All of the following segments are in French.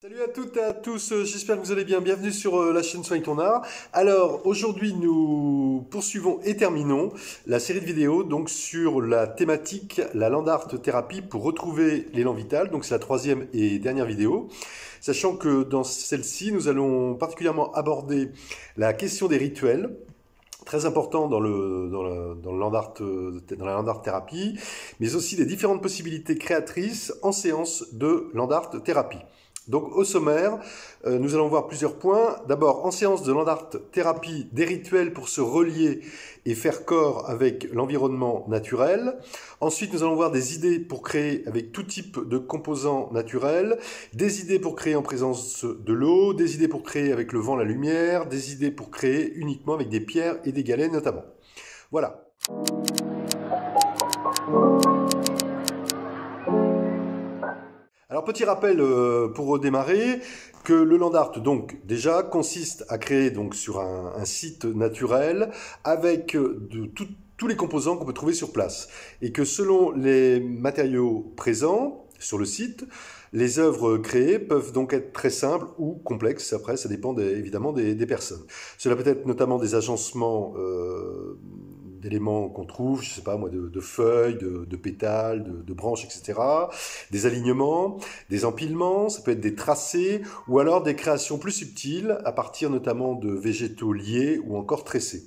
Salut à toutes et à tous, j'espère que vous allez bien. Bienvenue sur la chaîne Soigne ton art. Alors aujourd'hui nous poursuivons et terminons la série de vidéos donc sur la thématique la land art thérapie pour retrouver l'élan vital. Donc c'est la troisième et dernière vidéo. Sachant que dans celle-ci nous allons particulièrement aborder la question des rituels. Très important dans la land art thérapie, mais aussi des différentes possibilités créatrices en séance de land art thérapie. Donc au sommaire, nous allons voir plusieurs points. D'abord, en séance de land art thérapie, des rituels pour se relier et faire corps avec l'environnement naturel. Ensuite, nous allons voir des idées pour créer avec tout type de composants naturels, des idées pour créer en présence de l'eau, des idées pour créer avec le vent, la lumière, des idées pour créer uniquement avec des pierres et des galets notamment. Voilà. Alors petit rappel pour redémarrer que le land art donc déjà consiste à créer donc sur un site naturel avec tous les composants qu'on peut trouver sur place et que selon les matériaux présents sur le site, les œuvres créées peuvent donc être très simples ou complexes. Après, ça dépend évidemment des personnes. Cela peut être notamment des agencements d'éléments qu'on trouve, je sais pas moi, de feuilles, de pétales, de branches, etc. Des alignements, des empilements, ça peut être des tracés, ou alors des créations plus subtiles, à partir notamment de végétaux liés ou encore tressés.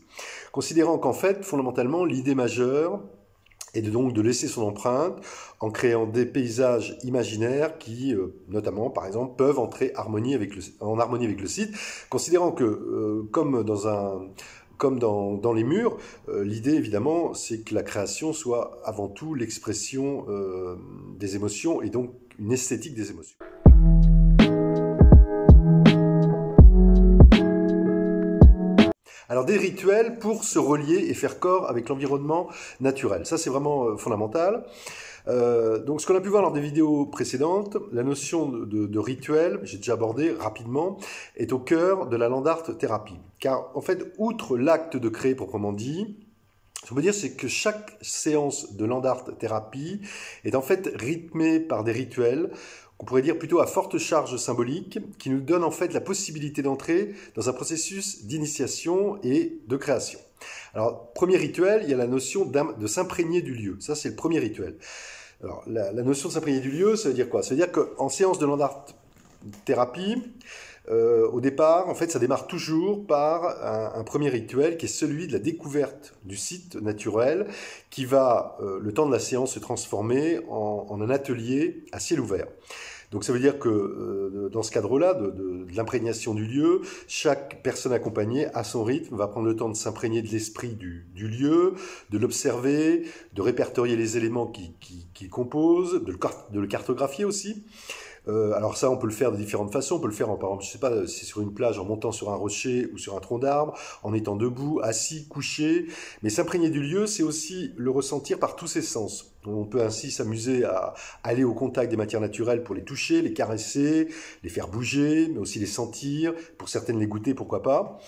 Considérant qu'en fait, fondamentalement, l'idée majeure est donc de laisser son empreinte en créant des paysages imaginaires qui, notamment, par exemple, peuvent entrer en harmonie avec le site, considérant que, comme dans les murs, l'idée évidemment c'est que la création soit avant tout l'expression des émotions et donc une esthétique des émotions. Alors des rituels pour se relier et faire corps avec l'environnement naturel, ça c'est vraiment fondamental. Donc ce qu'on a pu voir lors des vidéos précédentes, la notion de rituel, j'ai déjà abordé rapidement, est au cœur de la land art thérapie. Car en fait, outre l'acte de créer proprement dit, ce qu'on peut dire, c'est que chaque séance de land art thérapie est en fait rythmée par des rituels qu'on pourrait dire plutôt à forte charge symbolique, qui nous donnent en fait la possibilité d'entrer dans un processus d'initiation et de création. Alors, premier rituel, il y a la notion de s'imprégner du lieu. Ça, c'est le premier rituel. Alors, la notion de s'imprégner du lieu, ça veut dire quoi? Ça veut dire qu'en séance de land art thérapie, au départ, en fait, ça démarre toujours par un premier rituel qui est celui de la découverte du site naturel qui va, le temps de la séance, se transformer en un atelier à ciel ouvert. Donc ça veut dire que dans ce cadre-là, de l'imprégnation du lieu, chaque personne accompagnée, à son rythme, va prendre le temps de s'imprégner de l'esprit du lieu, de l'observer, de répertorier les éléments qui composent, de le cartographier aussi. Alors ça, on peut le faire de différentes façons. On peut le faire, par exemple, je sais pas, c'est sur une plage, en montant sur un rocher ou sur un tronc d'arbre, en étant debout, assis, couché. Mais s'imprégner du lieu, c'est aussi le ressentir par tous ses sens. On peut ainsi s'amuser à aller au contact des matières naturelles pour les toucher, les caresser, les faire bouger, mais aussi les sentir, pour certaines les goûter, pourquoi pas.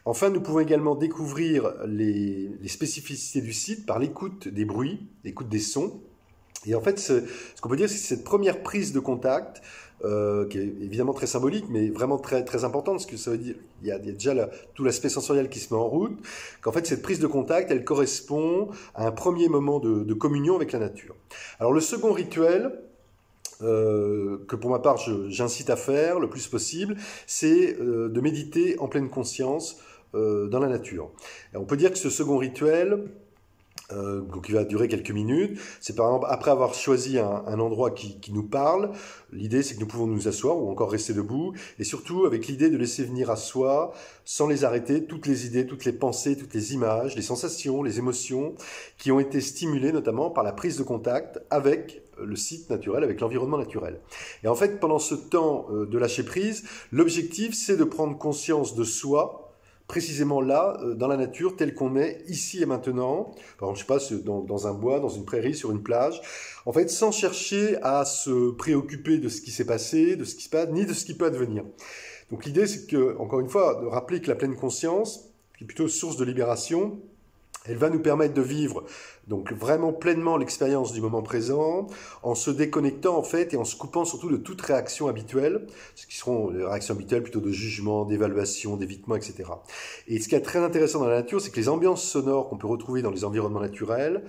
Enfin, nous pouvons également découvrir les spécificités du site par l'écoute des bruits, l'écoute des sons. Et en fait, ce qu'on peut dire, c'est que cette première prise de contact, qui est évidemment très symbolique, mais vraiment très, très importante, parce que ça veut dire il y a déjà tout l'aspect sensoriel qui se met en route, qu'en fait, cette prise de contact, elle correspond à un premier moment de communion avec la nature. Alors, le second rituel, que pour ma part, j'incite à faire le plus possible, c'est de méditer en pleine conscience dans la nature. Et on peut dire que ce second rituel, donc il va durer quelques minutes. C'est par exemple après avoir choisi un endroit qui nous parle, l'idée c'est que nous pouvons nous asseoir ou encore rester debout, et surtout avec l'idée de laisser venir à soi, sans les arrêter, toutes les idées, toutes les pensées, toutes les images, les sensations, les émotions qui ont été stimulées notamment par la prise de contact avec le site naturel, avec l'environnement naturel. Et en fait, pendant ce temps de lâcher prise, l'objectif c'est de prendre conscience de soi, précisément là, dans la nature, telle qu'on est ici et maintenant, par exemple, je sais pas, dans un bois, dans une prairie, sur une plage, en fait, sans chercher à se préoccuper de ce qui s'est passé, de ce qui se passe, ni de ce qui peut advenir. Donc l'idée, c'est que, encore une fois, de rappeler que la pleine conscience, qui est plutôt source de libération, Elle va nous permettre de vivre donc vraiment pleinement l'expérience du moment présent, en se déconnectant en fait et en se coupant surtout de toute réaction habituelle, ce qui seront les réactions habituelles plutôt de jugement, d'évaluation, d'évitement, etc. Et ce qui est très intéressant dans la nature, c'est que les ambiances sonores qu'on peut retrouver dans les environnements naturels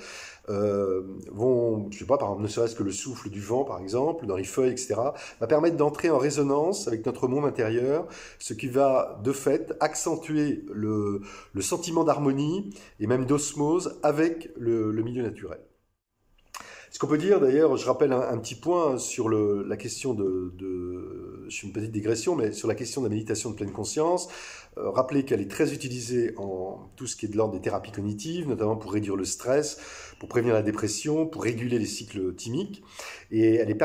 vont, je sais pas, par exemple, ne serait-ce que le souffle du vent, par exemple, dans les feuilles, etc., va permettre d'entrer en résonance avec notre monde intérieur, ce qui va, de fait, accentuer le sentiment d'harmonie et même d'osmose avec le milieu naturel. Ce qu'on peut dire, d'ailleurs, je rappelle un petit point sur la question je fais une petite digression, mais sur la question de la méditation de pleine conscience, rappelez qu'elle est très utilisée en tout ce qui est de l'ordre des thérapies cognitives, notamment pour réduire le stress, pour prévenir la dépression, pour réguler les cycles thymiques, et elle est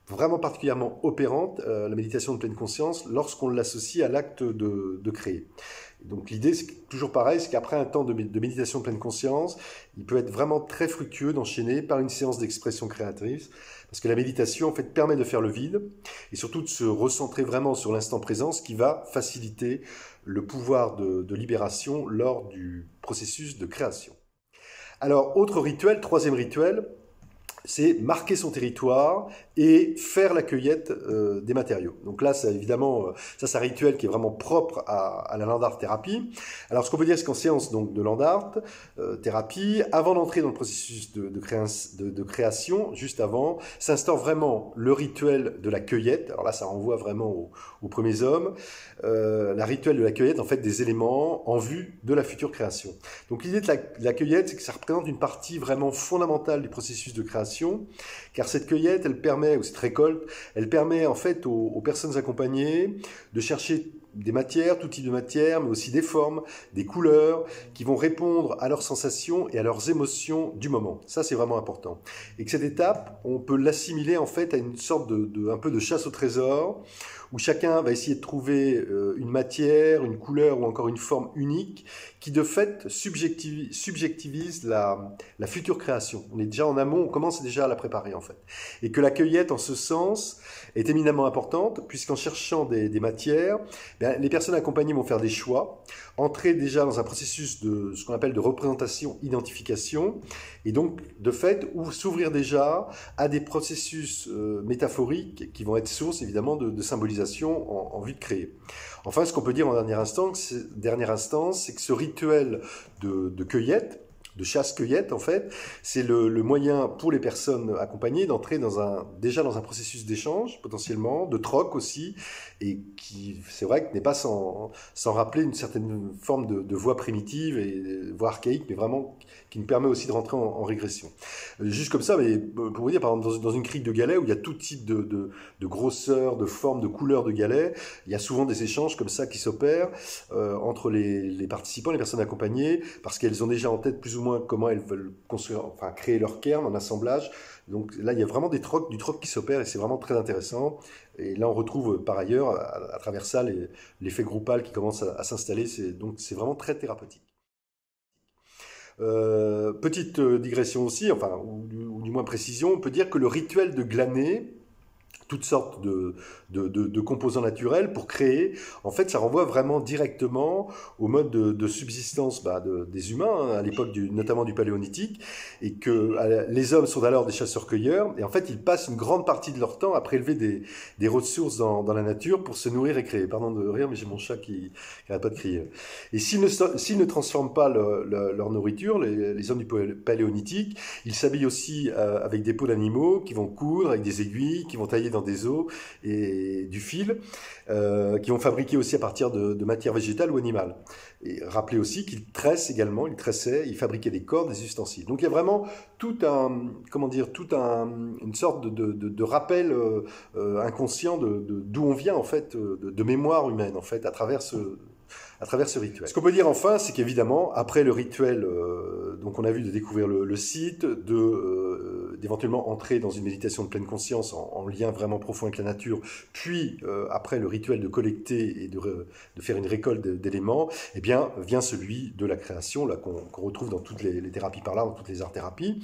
vraiment particulièrement opérante, la méditation de pleine conscience, lorsqu'on l'associe à l'acte de créer. Donc l'idée, c'est toujours pareil, c'est qu'après un temps de méditation de pleine conscience, il peut être vraiment très fructueux d'enchaîner par une séance d'expression créatrice, parce que la méditation, en fait, permet de faire le vide, et surtout de se recentrer vraiment sur l'instant présent, ce qui va faciliter le pouvoir de libération lors du processus de création. Alors, autre rituel, troisième rituel, c'est marquer son territoire et faire la cueillette des matériaux. Donc là, c'est évidemment, ça c'est un rituel qui est vraiment propre à la land art thérapie. Alors ce qu'on peut dire, c'est qu'en séance donc, de land art thérapie, avant d'entrer dans le processus de création, juste avant, s'instaure vraiment le rituel de la cueillette. Alors là, ça renvoie vraiment aux premiers hommes. La rituel de la cueillette, en fait, des éléments en vue de la future création. Donc l'idée de la cueillette, c'est que ça représente une partie vraiment fondamentale du processus de création, car cette cueillette, elle permet, ou cette récolte, elle permet en fait aux personnes accompagnées de chercher des matières, tout type de matières, mais aussi des formes, des couleurs, qui vont répondre à leurs sensations et à leurs émotions du moment. Ça, c'est vraiment important. Et que cette étape, on peut l'assimiler en fait à une sorte un peu de chasse au trésor, où chacun va essayer de trouver une matière, une couleur ou encore une forme unique, qui de fait subjectivise la future création. On est déjà en amont, on commence déjà à la préparer en fait. Et que la cueillette, en ce sens, est éminemment importante, puisqu'en cherchant des matières, les personnes accompagnées vont faire des choix, entrer déjà dans un processus de ce qu'on appelle de représentation-identification, et donc de fait s'ouvrir déjà à des processus métaphoriques qui vont être source évidemment de symbolisation en vue de créer. Enfin, ce qu'on peut dire en dernière instance, c'est que ce rituel de cueillette, de chasse-cueillette en fait, c'est le moyen pour les personnes accompagnées d'entrer déjà dans un processus d'échange potentiellement, de troc aussi, et qui, c'est vrai, que n'est pas sans rappeler une certaine forme de voie primitive et voie archaïque, mais vraiment qui nous permet aussi de rentrer en régression. Juste comme ça, mais pour vous dire, par exemple, dans une crique de galets où il y a tout type de grosseur, de forme, de couleur de galets, il y a souvent des échanges comme ça qui s'opèrent entre les participants, les personnes accompagnées, parce qu'elles ont déjà en tête plus ou moins comment elles veulent créer leur cairn en assemblage. Donc là, il y a vraiment du troc qui s'opère et c'est vraiment très intéressant. Et là, on retrouve par ailleurs, à travers ça, l'effet groupal qui commence à s'installer. Donc c'est vraiment très thérapeutique. Petite digression aussi, ou du moins précision, on peut dire que le rituel de glaner, toutes sortes de composants naturels pour créer, en fait, ça renvoie vraiment directement au mode de subsistance des humains, hein, à l'époque notamment du Paléolithique, et que les hommes sont alors des chasseurs-cueilleurs, et en fait, ils passent une grande partie de leur temps à prélever des ressources dans la nature pour se nourrir et créer. Pardon de rire, mais j'ai mon chat qui n'arrête pas de crier. Et s'ils ne transforment pas leur nourriture, les hommes du Paléolithique, ils s'habillent aussi avec des peaux d'animaux qui vont coudre, avec des aiguilles, qui vont tailler dans des os et du fil, qui vont fabriquer aussi à partir de matières végétales ou animales. Et rappelez aussi qu'ils tressent également, ils tressaient, ils fabriquaient des cordes, des ustensiles. Donc il y a vraiment une sorte de rappel inconscient d'où on vient en fait, de mémoire humaine en fait, à travers ce rituel. Ce qu'on peut dire enfin, c'est qu'évidemment, après le rituel, donc on a vu de découvrir le site, d'éventuellement entrer dans une méditation de pleine conscience en lien vraiment profond avec la nature, puis après le rituel de collecter et de faire une récolte d'éléments, eh bien vient celui de la création, là qu'on retrouve dans toutes les thérapies par là, dans toutes les art-thérapies.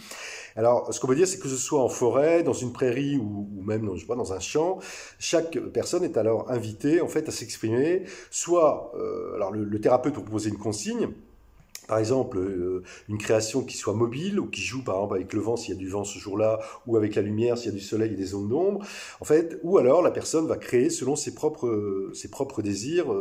Alors, ce qu'on peut dire, c'est que ce soit en forêt, dans une prairie ou même, je sais pas, dans un champ, chaque personne est alors invitée en fait à s'exprimer, soit alors le thérapeute pour proposer une consigne. Par exemple, une création qui soit mobile ou qui joue par exemple avec le vent s'il y a du vent ce jour-là, ou avec la lumière s'il y a du soleil et des zones d'ombre. En fait, ou alors la personne va créer selon ses propres désirs,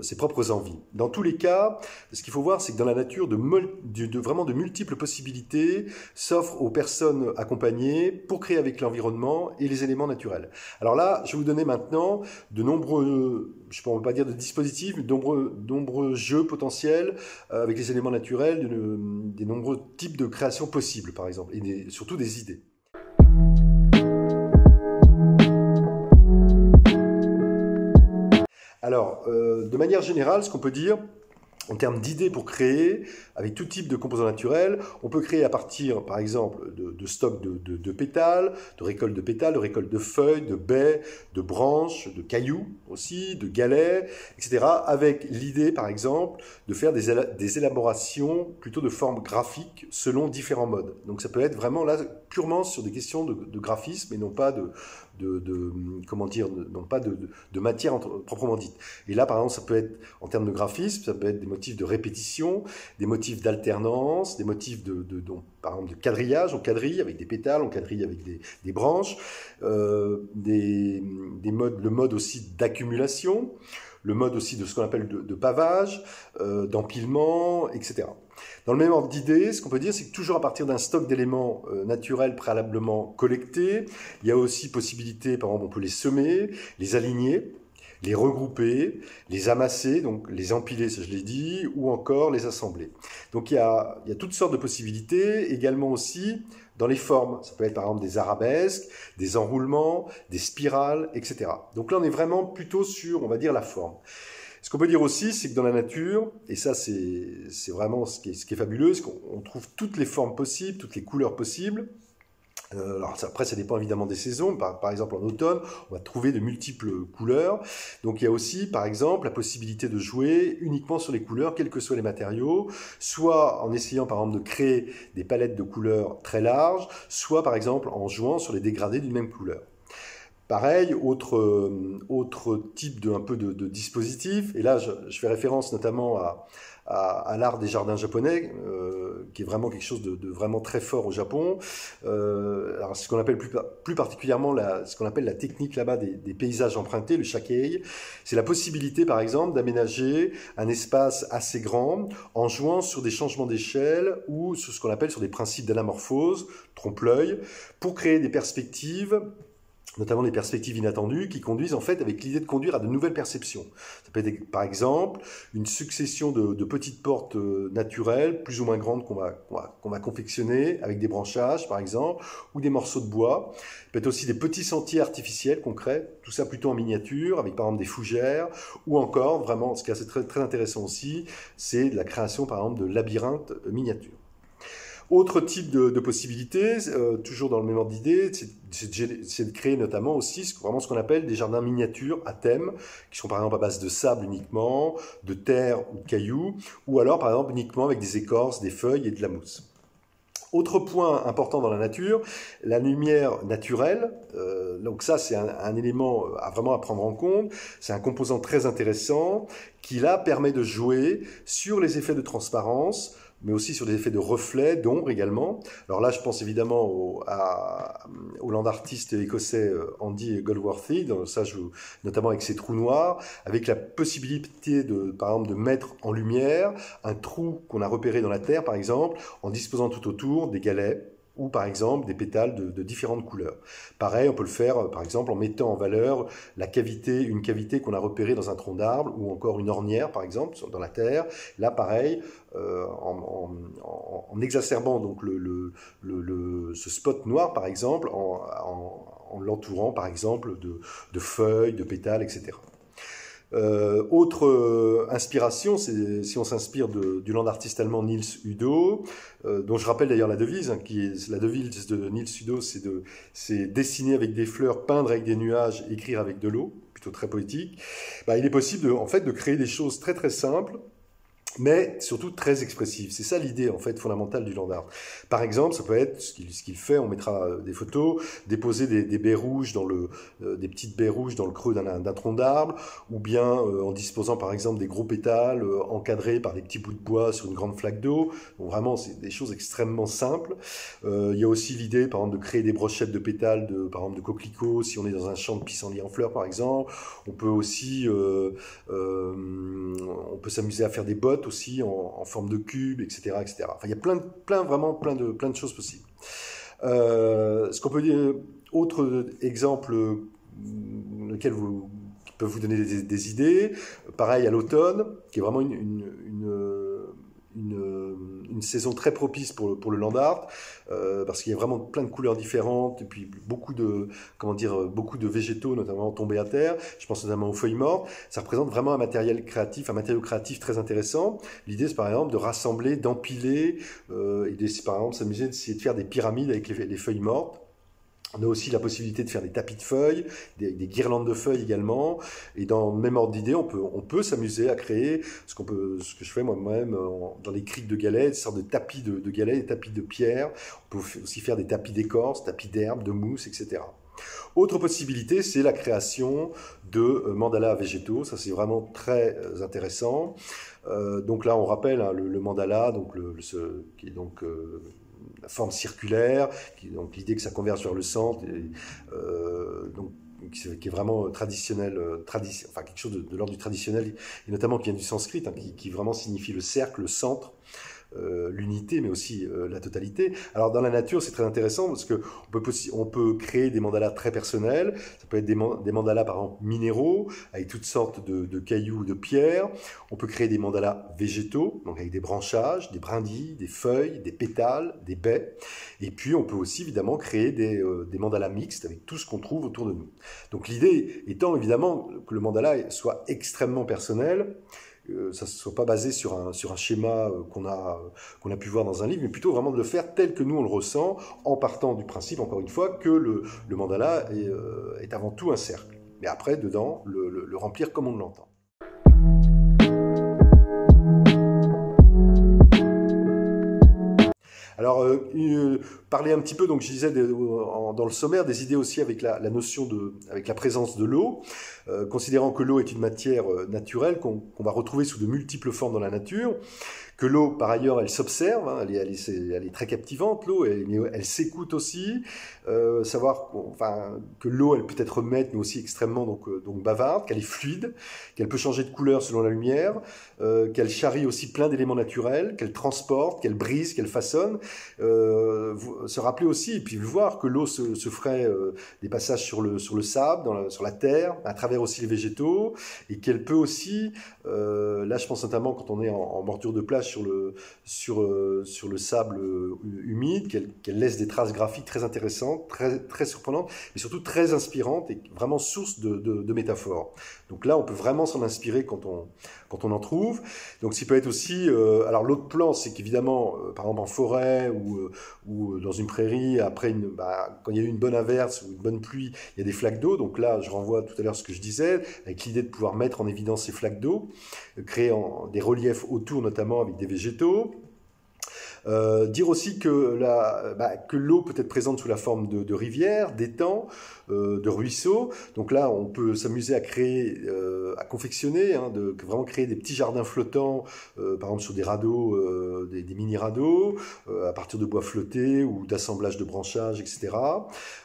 ses propres envies. Dans tous les cas, ce qu'il faut voir, c'est que dans la nature, vraiment de multiples possibilités s'offrent aux personnes accompagnées pour créer avec l'environnement et les éléments naturels. Alors là, je vais vous donner maintenant de nombreux, je ne peux pas dire de dispositifs, mais de nombreux jeux potentiels avec les éléments naturels, des nombreux types de créations possibles, par exemple, et surtout des idées. Alors, de manière générale, ce qu'on peut dire, en termes d'idées pour créer, avec tout type de composants naturels, on peut créer à partir, par exemple, de stocks de pétales, de récoltes de pétales, de récoltes de feuilles, de baies, de branches, de cailloux aussi, de galets, etc. Avec l'idée, par exemple, de faire des élaborations plutôt de forme graphique selon différents modes. Donc ça peut être vraiment là purement sur des questions de graphisme et non pas comment dire, non pas de matière proprement dite. Et là, par exemple, ça peut être, en termes de graphisme, ça peut être des motifs de répétition, des motifs d'alternance, des motifs par exemple, de quadrillage, on quadrille avec des pétales, on quadrille avec des branches, le mode aussi d'accumulation, le mode aussi de ce qu'on appelle de pavage, d'empilement, etc. Dans le même ordre d'idée, ce qu'on peut dire, c'est que toujours à partir d'un stock d'éléments naturels préalablement collectés, il y a aussi possibilité, par exemple, on peut les semer, les aligner, les regrouper, les amasser, donc les empiler, ça je l'ai dit, ou encore les assembler. Donc il y a toutes sortes de possibilités, également aussi dans les formes. Ça peut être par exemple des arabesques, des enroulements, des spirales, etc. Donc là on est vraiment plutôt sur, on va dire, la forme. Ce qu'on peut dire aussi, c'est que dans la nature, et ça c'est vraiment ce qui est fabuleux, c'est qu'on trouve toutes les formes possibles, toutes les couleurs possibles. Alors après, ça dépend évidemment des saisons. Par exemple, en automne, on va trouver de multiples couleurs. Donc il y a aussi, par exemple, la possibilité de jouer uniquement sur les couleurs, quels que soient les matériaux, soit en essayant, par exemple, de créer des palettes de couleurs très larges, soit, par exemple, en jouant sur les dégradés d'une même couleur. Pareil, autre type de dispositif, et là je fais référence notamment à l'art des jardins japonais, qui est vraiment quelque chose de vraiment très fort au Japon. Alors ce qu'on appelle plus particulièrement ce qu'on appelle la technique là-bas des paysages empruntés, le shakei, c'est la possibilité par exemple d'aménager un espace assez grand en jouant sur des changements d'échelle ou sur ce qu'on appelle sur des principes d'anamorphose, trompe-l'œil, pour créer des perspectives, notamment des perspectives inattendues qui conduisent en fait avec l'idée de conduire à de nouvelles perceptions. Ça peut être par exemple une succession de petites portes naturelles, plus ou moins grandes qu'on va confectionner avec des branchages par exemple, ou des morceaux de bois. Ça peut être aussi des petits sentiers artificiels qu'on crée, tout ça plutôt en miniature, avec par exemple des fougères, ou encore vraiment, ce qui est assez très intéressant aussi, c'est la création par exemple de labyrinthes miniatures. Autre type de possibilités, toujours dans le même ordre d'idée, c'est de créer notamment aussi vraiment ce qu'on appelle des jardins miniatures à thème, qui sont par exemple à base de sable uniquement, de terre ou de cailloux, ou alors par exemple uniquement avec des écorces, des feuilles et de la mousse. Autre point important dans la nature, la lumière naturelle. Donc ça, c'est un élément vraiment à prendre en compte. C'est un composant très intéressant qui là permet de jouer sur les effets de transparence, mais aussi sur des effets de reflets, d'ombre également. Alors là, je pense évidemment au land artiste écossais Andy Goldworthy, notamment avec ses trous noirs, avec la possibilité par exemple, de mettre en lumière un trou qu'on a repéré dans la terre, par exemple, en disposant tout autour des galets, ou par exemple des pétales de différentes couleurs. Pareil, on peut le faire par exemple en mettant en valeur une cavité qu'on a repérée dans un tronc d'arbre ou encore une ornière par exemple dans la terre. Là pareil, en exacerbant donc ce spot noir par exemple en l'entourant par exemple de feuilles, de pétales, etc. Autre inspiration, c'est si on s'inspire du land artiste allemand Nils Udo, dont je rappelle d'ailleurs la devise, la devise de Nils Udo, c'est dessiner avec des fleurs, peindre avec des nuages, écrire avec de l'eau, plutôt très poétique. Il est possible en fait de créer des choses très très simples mais surtout très expressif. C'est ça l'idée en fait fondamentale du land art. Par exemple, ça peut être ce qu'il fait, on mettra des photos, déposer des baies rouges des petites baies rouges dans le creux d'un tronc d'arbre, ou bien en disposant par exemple des gros pétales encadrés par des petits bouts de bois sur une grande flaque d'eau. Donc vraiment, c'est des choses extrêmement simples. Il y a aussi l'idée, par exemple, de créer des brochettes de pétales, par exemple de coquelicots, si on est dans un champ de pissenlit en fleurs par exemple. On peut aussi, on peut s'amuser à faire des bottes aussi en forme de cube, etc., etc. Enfin, il y a vraiment plein de choses possibles. Ce qu'on peut dire, autre exemple lequel qui peut vous donner des idées, pareil à l'automne, qui est vraiment une saison très propice pour le land art, parce qu'il y a vraiment plein de couleurs différentes et puis beaucoup de végétaux notamment tombés à terre. Je pense notamment aux feuilles mortes. Ça représente vraiment un matériau créatif très intéressant. L'idée c'est par exemple de rassembler, d'empiler par exemple s'amuser d'essayer de faire des pyramides avec les feuilles mortes. On a aussi la possibilité de faire des tapis de feuilles, des guirlandes de feuilles également. Et dans le même ordre d'idée, on peut s'amuser à créer ce que je fais moi-même dans les criques de galets, des sortes de tapis de galets, des tapis de pierre. On peut aussi faire des tapis d'écorce, tapis d'herbe, de mousse, etc. Autre possibilité, c'est la création de mandalas végétaux. Ça, c'est vraiment très intéressant. Donc là, on rappelle hein, le mandala, donc qui est donc la forme circulaire, donc l'idée que ça converge vers le centre, donc qui est vraiment traditionnel, enfin quelque chose de l'ordre du traditionnel, et notamment qui vient du sanskrit, hein, qui vraiment signifie le cercle, le centre, l'unité, mais aussi la totalité. Alors dans la nature, c'est très intéressant parce que on peut créer des mandalas très personnels. Ça peut être des mandalas par exemple minéraux, avec toutes sortes de cailloux, de pierres. On peut créer des mandalas végétaux, donc avec des branchages, des brindilles, des feuilles, des pétales, des baies. Et puis on peut aussi évidemment créer des mandalas mixtes avec tout ce qu'on trouve autour de nous. Donc l'idée étant évidemment que le mandala soit extrêmement personnel, ça ne soit pas basé sur un schéma qu'on a pu voir dans un livre, mais plutôt vraiment de le faire tel que nous on le ressent, en partant du principe, encore une fois, que le mandala est avant tout un cercle. Mais après, dedans, le remplir comme on l'entend. Alors, parler un petit peu, donc je disais dans le sommaire, des idées aussi avec la notion avec la présence de l'eau, considérant que l'eau est une matière naturelle qu'on va retrouver sous de multiples formes dans la nature, que l'eau, par ailleurs, elle s'observe, hein, elle est très captivante, l'eau, mais elle s'écoute aussi, savoir que l'eau, elle peut être maître, mais aussi extrêmement donc bavarde, qu'elle est fluide, qu'elle peut changer de couleur selon la lumière, qu'elle charrie aussi plein d'éléments naturels, qu'elle transporte, qu'elle brise, qu'elle façonne. Se rappeler aussi, et puis voir que l'eau se ferait des passages sur le sable, sur la terre, à travers aussi les végétaux, et qu'elle peut aussi, là je pense notamment quand on est en bordure de plage sur le sable humide, qu'elle laisse des traces graphiques très intéressantes, très surprenantes, mais surtout très inspirantes et vraiment source de métaphores. Donc là, on peut vraiment s'en inspirer quand on en trouve. Donc, ce qui peut être aussi... alors, l'autre plan, c'est qu'évidemment, par exemple en forêt ou dans une prairie, après quand il y a eu une bonne averse ou une bonne pluie, il y a des flaques d'eau. Donc là, je renvoie tout à l'heure ce que je disais, avec l'idée de pouvoir mettre en évidence ces flaques d'eau, créer des reliefs autour, notamment avec des végétaux. Dire aussi que l'eau peut être présente sous la forme de rivières, d'étangs, de ruisseaux. Donc là, on peut s'amuser à créer, à confectionner, vraiment créer des petits jardins flottants, par exemple sur des radeaux, des mini-radeaux, à partir de bois flottés ou d'assemblage de branchages, etc.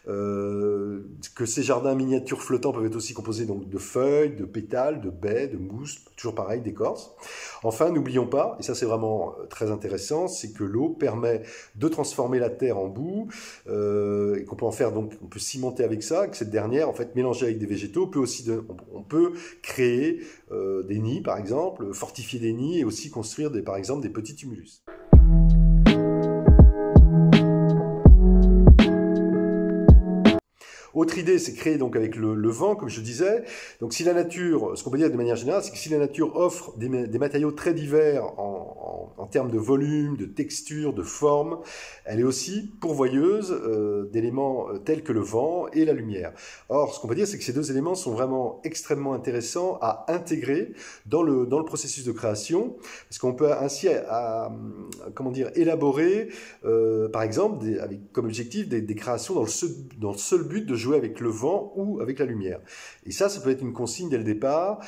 Que ces jardins miniatures flottants peuvent être aussi composés donc, de feuilles, de pétales, de baies, de mousses, toujours pareil, d'écorce. Enfin, n'oublions pas, et ça c'est vraiment très intéressant, c'est que l'eau permet de transformer la terre en boue, et qu'on peut en faire donc, on peut cimenter avec ça, que cette dernière, en fait, mélangée avec des végétaux, on peut créer des nids, par exemple, fortifier des nids et aussi construire, par exemple, des petits tumulus. Autre idée, c'est créer donc avec le vent, comme je disais. Donc si la nature, ce qu'on peut dire de manière générale, c'est que si la nature offre des matériaux très divers en termes de volume, de texture, de forme, elle est aussi pourvoyeuse d'éléments tels que le vent et la lumière. Or, ce qu'on peut dire, c'est que ces deux éléments sont vraiment extrêmement intéressants à intégrer dans le processus de création, parce qu'on peut ainsi comment dire, élaborer, par exemple, avec comme objectif des créations dans le seul but de jouer avec le vent ou avec la lumière. Et ça peut être une consigne dès le départ,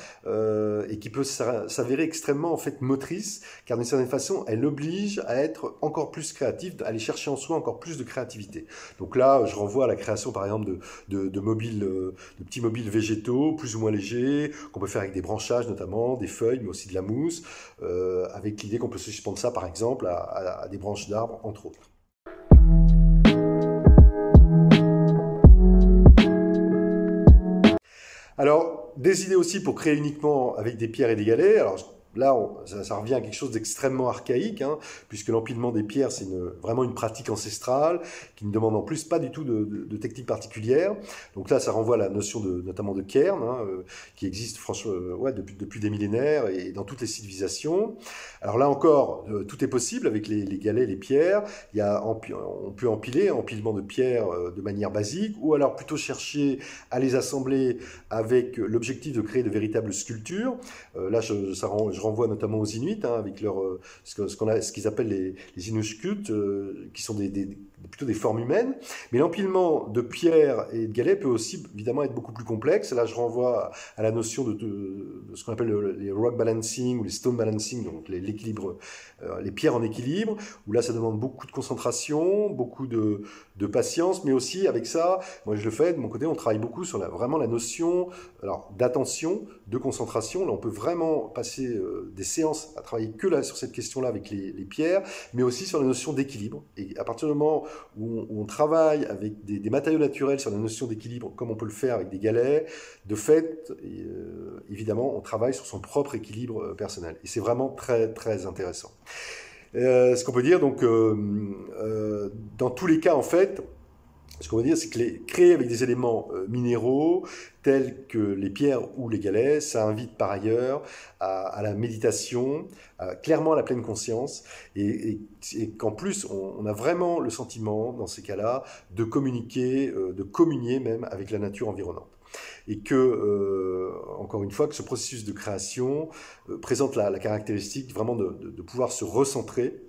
et qui peut s'avérer extrêmement en fait motrice, car d'une certaine façon, elle oblige à être encore plus créatif, à aller chercher en soi encore plus de créativité. Donc là, je renvoie à la création, par exemple, de petits mobiles végétaux, plus ou moins légers, qu'on peut faire avec des branchages notamment, des feuilles, mais aussi de la mousse, avec l'idée qu'on peut se suspendre ça, par exemple, à des branches d'arbres, entre autres. Alors, des idées aussi pour créer uniquement avec des pierres et des galets. Alors là, ça revient à quelque chose d'extrêmement archaïque, hein, puisque l'empilement des pierres, c'est vraiment une pratique ancestrale qui ne demande en plus pas du tout de technique particulière. Donc là, ça renvoie à la notion notamment de cairn, hein, qui existe franchement, depuis des millénaires et dans toutes les civilisations. Alors là encore, tout est possible avec les galets, les pierres. On peut empiler, empilement de pierres de manière basique, ou alors plutôt chercher à les assembler avec l'objectif de créer de véritables sculptures. Là, je renvoie notamment aux Inuits, hein, avec ce qu'ils appellent les Inushkut, qui sont plutôt des formes humaines. Mais l'empilement de pierres et de galets peut aussi évidemment être beaucoup plus complexe. Là, je renvoie à la notion de ce qu'on appelle les rock balancing ou les stone balancing, donc l'équilibre, les pierres en équilibre, où là, ça demande beaucoup de concentration, beaucoup de patience, mais aussi avec ça, moi je le fais de mon côté, on travaille beaucoup sur vraiment la notion d'attention, de concentration. Là, on peut vraiment passer des séances à travailler que là sur cette question-là avec les pierres, mais aussi sur la notion d'équilibre. Et à partir du moment où on travaille avec des matériaux naturels sur la notion d'équilibre, comme on peut le faire avec des galets, de fait, évidemment, on travaille sur son propre équilibre personnel. Et c'est vraiment très, très intéressant. Ce qu'on peut dire, donc, dans tous les cas, en fait, ce qu'on veut dire, c'est que créer avec des éléments minéraux, tels que les pierres ou les galets, ça invite par ailleurs à la méditation, clairement à la pleine conscience, et qu'en plus, on a vraiment le sentiment, dans ces cas-là, de communiquer, de communier même avec la nature environnante. Et que, encore une fois, que ce processus de création présente la caractéristique vraiment de pouvoir se recentrer,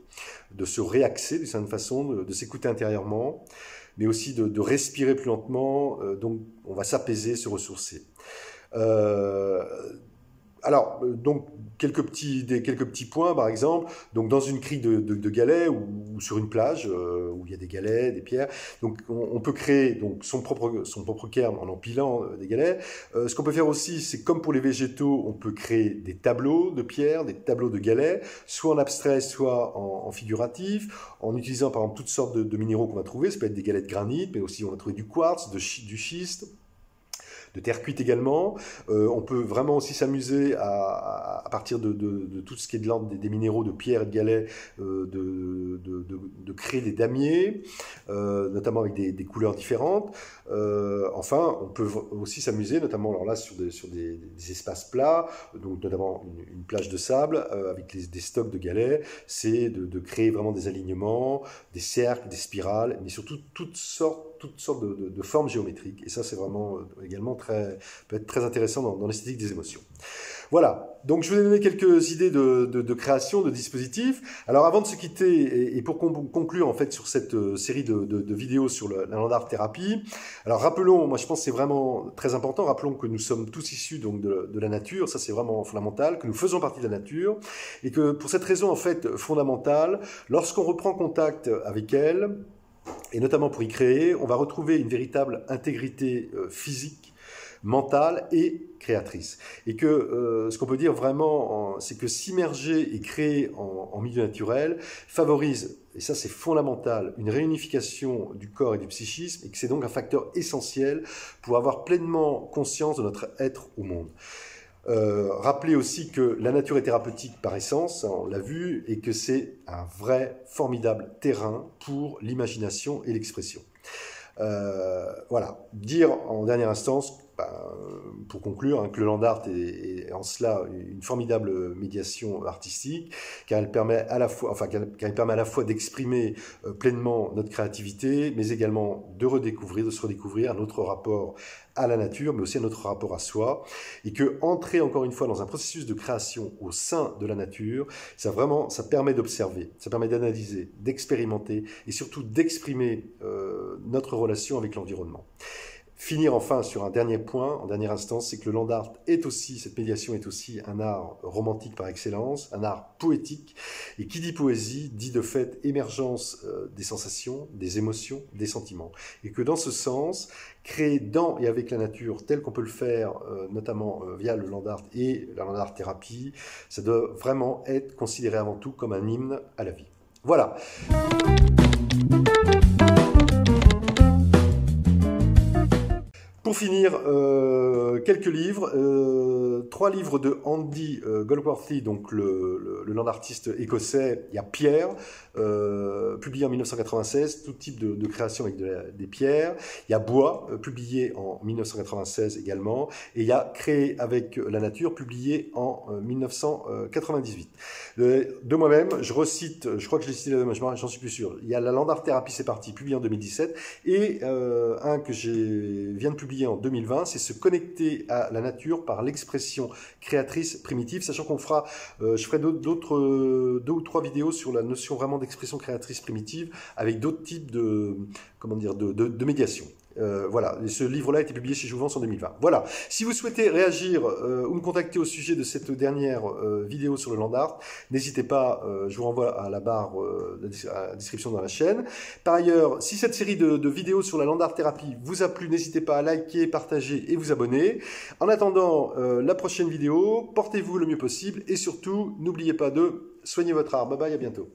de se réaxer d'une certaine façon, de s'écouter intérieurement, mais aussi de respirer plus lentement, donc on va s'apaiser, se ressourcer. Alors, donc, quelques petits points, par exemple. Donc, dans une crique de galets ou sur une plage où il y a des galets, des pierres, donc on peut créer donc son propre cairn en empilant des galets. Ce qu'on peut faire aussi, c'est comme pour les végétaux, on peut créer des tableaux de pierres, des tableaux de galets, soit en abstrait, soit en figuratif, en utilisant par exemple toutes sortes de minéraux qu'on va trouver. Ça peut être des galets de granit, mais aussi on va trouver du quartz, du schiste, de terre cuite également. On peut vraiment aussi s'amuser à partir de tout ce qui est de l'ordre des minéraux de pierre et de galets, de créer des damiers, notamment avec des couleurs différentes. Enfin, on peut aussi s'amuser, notamment alors là sur des espaces plats, donc notamment une plage de sable avec des stocks de galets, c'est de créer vraiment des alignements, des cercles, des spirales, mais surtout toutes sortes de formes géométriques. Et ça, c'est vraiment également peut être très intéressant dans l'esthétique des émotions. Voilà, donc je vous ai donné quelques idées de création, de dispositifs. Alors avant de se quitter, et pour conclure en fait sur cette série de vidéos sur la land art thérapie, alors rappelons, moi je pense que c'est vraiment très important, rappelons que nous sommes tous issus donc de la nature, ça c'est vraiment fondamental, que nous faisons partie de la nature, et que pour cette raison en fait fondamentale, lorsqu'on reprend contact avec elle, et notamment pour y créer, on va retrouver une véritable intégrité physique, mentale et créatrice. Et que ce qu'on peut dire vraiment, c'est que s'immerger et créer en milieu naturel favorise, et ça c'est fondamental, une réunification du corps et du psychisme, et que c'est donc un facteur essentiel pour avoir pleinement conscience de notre être au monde. Rappelez aussi que la nature est thérapeutique par essence, on l'a vu, et que c'est un vrai formidable terrain pour l'imagination et l'expression. Voilà, dire en dernière instance, pour conclure, que le land art est en cela une formidable médiation artistique, car elle permet à la fois, d'exprimer pleinement notre créativité, mais également de se redécouvrir un autre rapport à la nature, mais aussi à notre rapport à soi, et que entrer encore une fois dans un processus de création au sein de la nature, ça permet d'observer, ça permet d'analyser, d'expérimenter, et surtout d'exprimer notre relation avec l'environnement. Finir enfin sur un dernier point, en dernière instance, c'est que le land art cette médiation est aussi un art romantique par excellence, un art poétique, et qui dit poésie, dit de fait émergence des sensations, des émotions, des sentiments. Et que dans ce sens, créer dans et avec la nature, tel qu'on peut le faire, notamment via le land art et la land art thérapie, ça doit vraiment être considéré avant tout comme un hymne à la vie. Voilà. Pour finir, quelques livres, 3 livres de Andy Goldsworthy, donc le land artiste écossais. Il y a Pierre, publié en 1996, tout type de création avec des pierres. Il y a Bois, publié en 1996 également. Et il y a Créer avec la nature, publié en 1998. De moi-même, je recite, je crois que je l'ai cité, j'en suis plus sûr. Il y a La Land Art Thérapie, c'est parti, publié en 2017. Et un que viens de publier en 2020, c'est Se connecter à la nature par l'expression créatrice primitive, sachant qu'on fera, je ferai 2 ou 3 vidéos sur la notion vraiment d'expression créatrice primitive avec d'autres types de médiation. Voilà, et ce livre-là a été publié chez Jouvence en 2020. Voilà, si vous souhaitez réagir ou me contacter au sujet de cette dernière vidéo sur le land art, n'hésitez pas, je vous renvoie à la barre à la description dans la chaîne. Par ailleurs, si cette série de vidéos sur la land art thérapie vous a plu, n'hésitez pas à liker, partager et vous abonner. En attendant la prochaine vidéo, portez-vous le mieux possible et surtout, n'oubliez pas de soigner votre art. Bye bye, à bientôt.